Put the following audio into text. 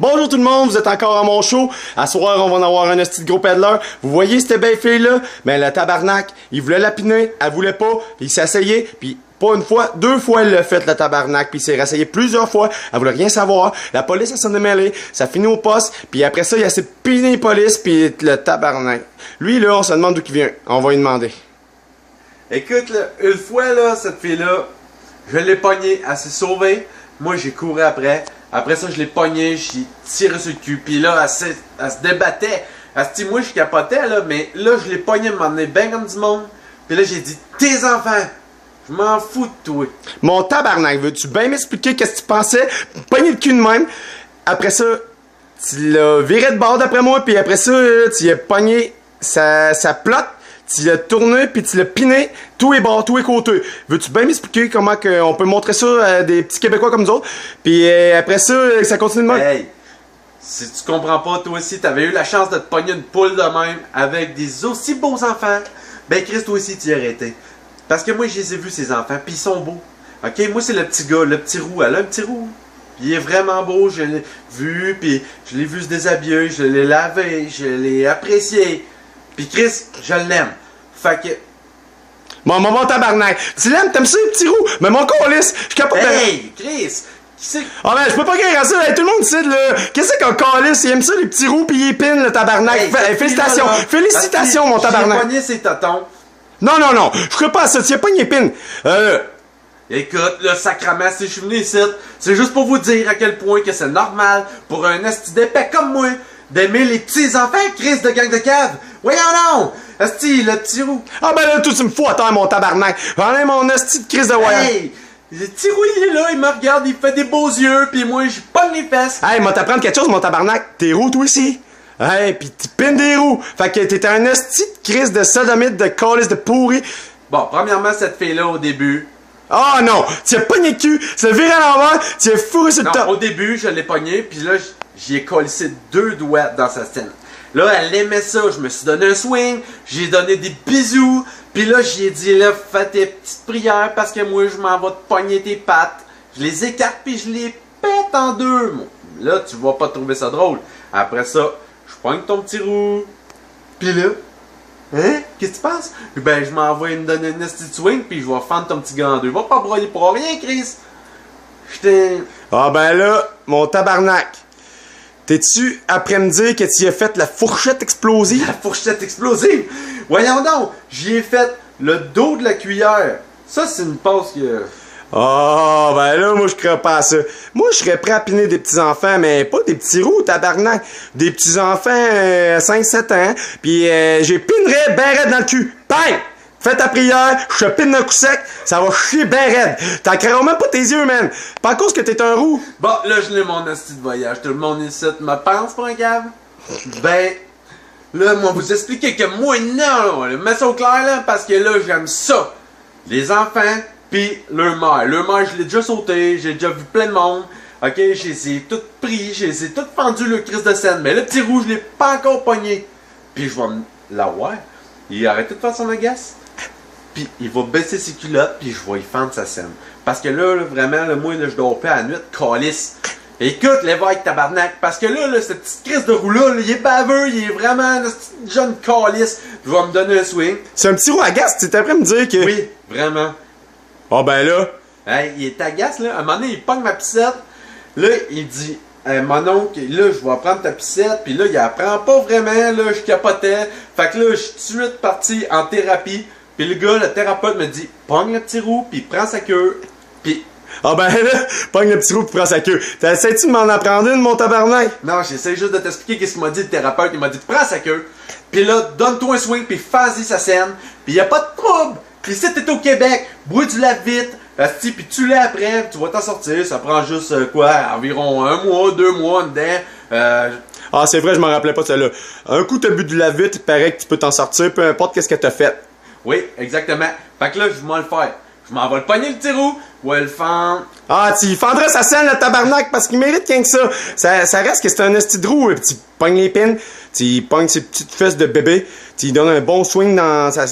Bonjour tout le monde, vous êtes encore à mon show. À soir, on va en avoir un esti de gros peddler. Vous voyez cette belle fille-là? Ben, le tabarnak, il voulait la piner, elle voulait pas, puis il s'est essayé, puis pas une fois, deux fois elle l'a fait, le tabarnak, puis il s'est réessayé plusieurs fois, elle voulait rien savoir. La police, elle s'en est mêlée, ça finit au poste, puis après ça, il a s'est piné les polices, puis le tabarnak. Lui, là, on se demande d'où il vient. On va lui demander. Écoute, là, une fois, là, cette fille-là, je l'ai pognée, elle s'est sauvée. Moi, j'ai couru après. Après ça, je l'ai pognée, j'ai tiré sur le cul. Puis là, elle se débattait. Elle se dit, moi, je capotais, là, mais là, je l'ai pognée, m'emmener bien comme du monde. Puis là, j'ai dit, tes enfants, je m'en fous de toi. Mon tabarnak, veux-tu bien m'expliquer qu'est-ce que tu pensais? Pogner le cul de même. Après ça, tu l'as viré de bord d'après moi, puis après ça, tu y as pogné sa plotte. Tu l'as tourné puis tu l'as piné, tous les bords, tous les côtés. Veux-tu bien m'expliquer comment on peut montrer ça à des petits Québécois comme nous autres? Puis après ça, ça continue de même. Hey, si tu comprends pas, toi aussi, t'avais eu la chance de te pogner une poule de même avec des aussi beaux enfants. Ben Chris, toi aussi, tu y as arrêté. Parce que moi, je les ai vus, ces enfants, puis ils sont beaux. Ok, moi, c'est le petit gars, le petit roux. Elle a un petit roux. Puis il est vraiment beau, je l'ai vu, puis je l'ai vu se déshabiller, je l'ai lavé, je l'ai apprécié. Puis Chris, je l'aime. Fait que... Mon tabarnak. Tu l'aimes, t'aimes ça les petits roux? Mais mon câlisse, je capote de... Hey, Chris! Qui c'est? Ah ben, je peux pas guérir à ça, hey, tout le monde sait, là. Qu'est-ce qu'un câlisse? Il aime ça les petits roux pis il épine, le tabarnak. Hey, félicitations, là, félicitations, mon tabarnak. J'ai pogné ses tatons. Non, je ferai pas ça, tu y as pas une épine. Écoute, le sacrament, si je suis venu ici, c'est juste pour vous dire à quel point que c'est normal pour un esti d'épais comme moi d'aimer les petits enfants, Chris de gang de cave. Voyons non! Esti, le petit roux. Ah ben là, tout tu me fous à terre, mon tabarnak. J'en ai mon esti de crise de voyant. Hey! Le petit roux, il est là, il me regarde, il fait des beaux yeux, pis moi, je pogne les fesses. Hey, moi t'apprendre quelque chose, mon tabarnak. T'es roux, toi aussi? Hey, pis tu pines des roues. Fait que t'es un esti de crise de sodomite, de calice, de pourri. Bon, premièrement, cette fille-là, au début... Ah non! Tu as pogné le cul, tu l'as viré à l'envers, tu as fourré sur le top. Non, au début, je l'ai pogné, puis là, j'y ai collissé 2 doigts dans sa scène. Là, elle aimait ça, je me suis donné un swing, j'ai donné des bisous, puis là, j'ai dit, là, fais tes petites prières parce que moi, je m'en vais te pogner tes pattes. Je les écarte, puis je les pète en deux. Là, tu vas pas trouver ça drôle. Après ça, je pogne ton petit roux, puis là, hein? Qu'est-ce que tu penses? Ben, je m'en vais me donner une petite swing, puis je vais fendre ton petit gant en deux. Va pas broyer pour rien, Chris! J'étais... Ah ben là, mon tabarnak. T'es-tu après me dire que tu as fait la fourchette explosive? La fourchette explosive! Voyons donc! J'y ai fait le dos de la cuillère. Ça, c'est une passe que... Ah, ben là, moi, je crois pas à ça. Moi, je serais prêt à piner des petits-enfants, mais pas des petits roux, tabarnak. Des petits-enfants, 5-7 ans, pis j'ai pinerais ben raide dans le cul. Bang! Fais ta prière, je te pine d'un coup sec, ça va chier ben raide. T'en créeras même pas tes yeux, man. Pas à cause que t'es un roux. Bon, là, je l'ai mon asti de voyage. Tout le monde ici me pense pour un cave. Ben, là, moi, vous expliquer que moi, non, là, mets ça au clair, là, parce que là, j'aime ça. Les enfants, pis leur mère. Leur mère, je l'ai déjà sauté, j'ai déjà vu plein de monde. Ok, je les ai toutes pris, je les ai toutes fendues le Christ de scène. Mais le petit rouge, je l'ai pas encore pogné. Puis je vais l'avoir. Il arrête de faire son agace. Puis il va baisser ses culottes, puis je vais y fendre sa scène. Parce que là, vraiment, là, moi, là, je dors pas à la nuit, calice. Écoute, l'évêque tabarnak, parce que là, cette petite crise de roue-là, il est baveux, il est vraiment un petit jeune calice. Je vais me donner un swing. C'est un petit roux agace, tu t'es après me dire que... Oui, vraiment. Ah ben là... Hey, il est agace, là. À un moment donné, il pogne ma piscette. Là, il dit, mon oncle, là, je vais prendre ta piscette. Puis là, il apprend pas vraiment, là, je capotais. Fait que là, je suis tout de suite parti en thérapie. Puis le gars, le thérapeute me dit, pogne le petit roux, puis prends sa queue. Puis... Ah ben là, pogne le petit roux pis prends sa queue. T'essaies-tu de m'en apprendre une, mon tabarnak? Non, j'essaie juste de t'expliquer qu'est-ce qu'il m'a dit le thérapeute. Il m'a dit, prends sa queue. Puis là, donne-toi un swing, puis fais-y sa scène. Puis y a pas de trouble. Puis si t'es au Québec, bois du lave vite. Puis tu l'as après, tu vas t'en sortir. Ça prend juste, environ 1 mois, 2 mois dedans. Ah, c'est vrai, je m'en rappelais pas de celle-là. Un coup, t'as bu du lave vite, il paraît que tu peux t'en sortir, peu importe qu'est-ce que t'as fait. Oui, exactement. Fait que là, je vais le faire. Je m'en vais le pogner le petit roux, ou le fendre. Ah, tu fendrais sa scène, le tabarnak, parce qu'il mérite qu'un que ça. Ça reste que c'est un esti de roux, tu pognes les pins, tu pognes ses petites fesses de bébé, tu lui donnes un bon swing dans sa...